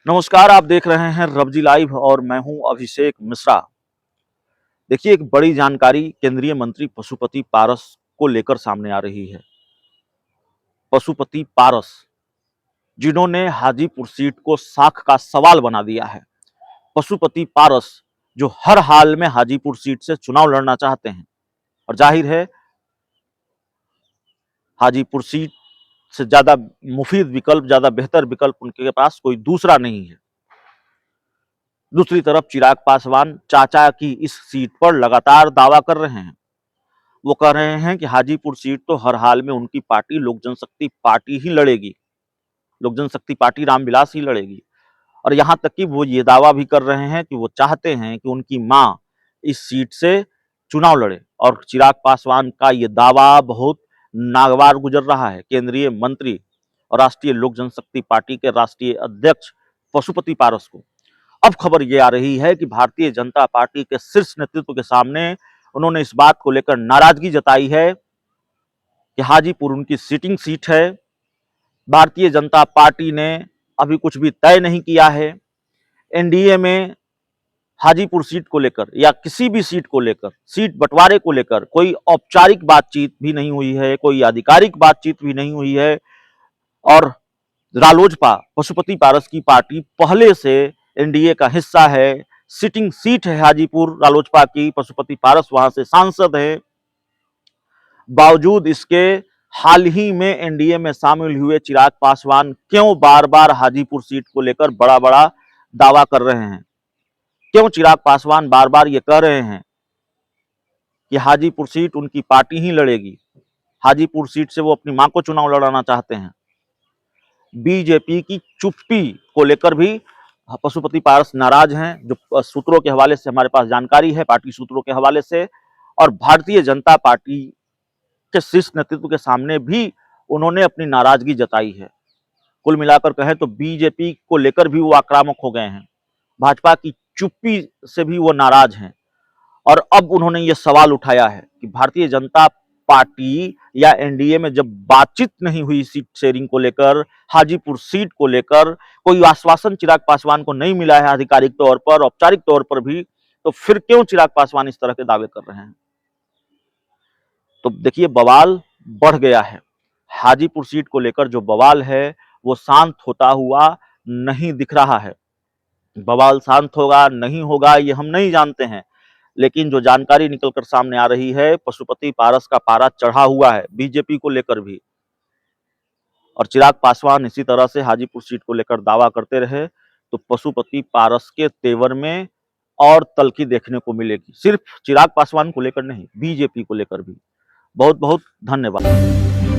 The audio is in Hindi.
नमस्कार, आप देख रहे हैं रवजी लाइव और मैं हूं अभिषेक मिश्रा। देखिए, एक बड़ी जानकारी केंद्रीय मंत्री पशुपति पारस को लेकर सामने आ रही है। पशुपति पारस, जिन्होंने हाजीपुर सीट को साख का सवाल बना दिया है। पशुपति पारस, जो हर हाल में हाजीपुर सीट से चुनाव लड़ना चाहते हैं और जाहिर है हाजीपुर सीट से ज्यादा मुफीद विकल्प, ज्यादा बेहतर विकल्प उनके पास कोई दूसरा नहीं है। दूसरी तरफ चिराग पासवान चाचा की इस सीट पर लगातार दावा कर रहे हैं। वो कह रहे हैं कि हाजीपुर सीट तो हर हाल में उनकी पार्टी लोक जनशक्ति पार्टी ही लड़ेगी, लोक जनशक्ति पार्टी रामविलास ही लड़ेगी। और यहां तक कि वो ये दावा भी कर रहे हैं कि वो चाहते हैं कि उनकी मां इस सीट से चुनाव लड़े। और चिराग पासवान का ये दावा बहुत नागवार गुजर रहा है। केंद्रीय मंत्री और राष्ट्रीय लोक जनशक्ति पार्टी के राष्ट्रीय अध्यक्ष पशुपति पारस को अब खबर ये आ रही है कि भारतीय जनता पार्टी के शीर्ष नेतृत्व के सामने उन्होंने इस बात को लेकर नाराजगी जताई है कि हाजीपुर उनकी सिटिंग सीट है। भारतीय जनता पार्टी ने अभी कुछ भी तय नहीं किया है। एनडीए में हाजीपुर सीट को लेकर या किसी भी सीट को लेकर, सीट बंटवारे को लेकर कोई औपचारिक बातचीत भी नहीं हुई है, कोई आधिकारिक बातचीत भी नहीं हुई है। और रालोजपा, पशुपति पारस की पार्टी पहले से एनडीए का हिस्सा है। सिटिंग सीट है हाजीपुर रालोजपा की, पशुपति पारस वहां से सांसद है। बावजूद इसके हाल ही में एनडीए में शामिल हुए चिराग पासवान क्यों बार बार हाजीपुर सीट को लेकर बड़ा बड़ा दावा कर रहे हैं? क्यों चिराग पासवान बार बार ये कह रहे हैं कि हाजीपुर सीट उनकी पार्टी ही लड़ेगी? हाजीपुर सीट से वो अपनी मां को चुनाव लड़ाना चाहते हैं। बीजेपी की चुप्पी को लेकर भी पशुपति पारस नाराज हैं, जो सूत्रों के हवाले से हमारे पास जानकारी है, पार्टी सूत्रों के हवाले से। और भारतीय जनता पार्टी के शीर्ष नेतृत्व के सामने भी उन्होंने अपनी नाराजगी जताई है। कुल मिलाकर कहें तो बीजेपी को लेकर भी वो आक्रामक हो गए हैं। भाजपा की चुप्पी से भी वो नाराज हैं। और अब उन्होंने ये सवाल उठाया है कि भारतीय जनता पार्टी या एनडीए में जब बातचीत नहीं हुई सीट शेयरिंग को लेकर, हाजीपुर सीट को लेकर कोई आश्वासन चिराग पासवान को नहीं मिला है आधिकारिक तौर पर, औपचारिक तौर पर भी, तो फिर क्यों चिराग पासवान इस तरह के दावे कर रहे हैं? तो देखिए, बवाल बढ़ गया है। हाजीपुर सीट को लेकर जो बवाल है वो शांत होता हुआ नहीं दिख रहा है। बवाल शांत होगा नहीं होगा ये हम नहीं जानते हैं, लेकिन जो जानकारी निकलकर सामने आ रही है, पशुपति पारस का पारा चढ़ा हुआ है बीजेपी को लेकर भी। और चिराग पासवान इसी तरह से हाजीपुर सीट को लेकर दावा करते रहे तो पशुपति पारस के तेवर में और तल्खी देखने को मिलेगी। सिर्फ चिराग पासवान को लेकर नहीं, बीजेपी को लेकर भी। बहुत बहुत धन्यवाद।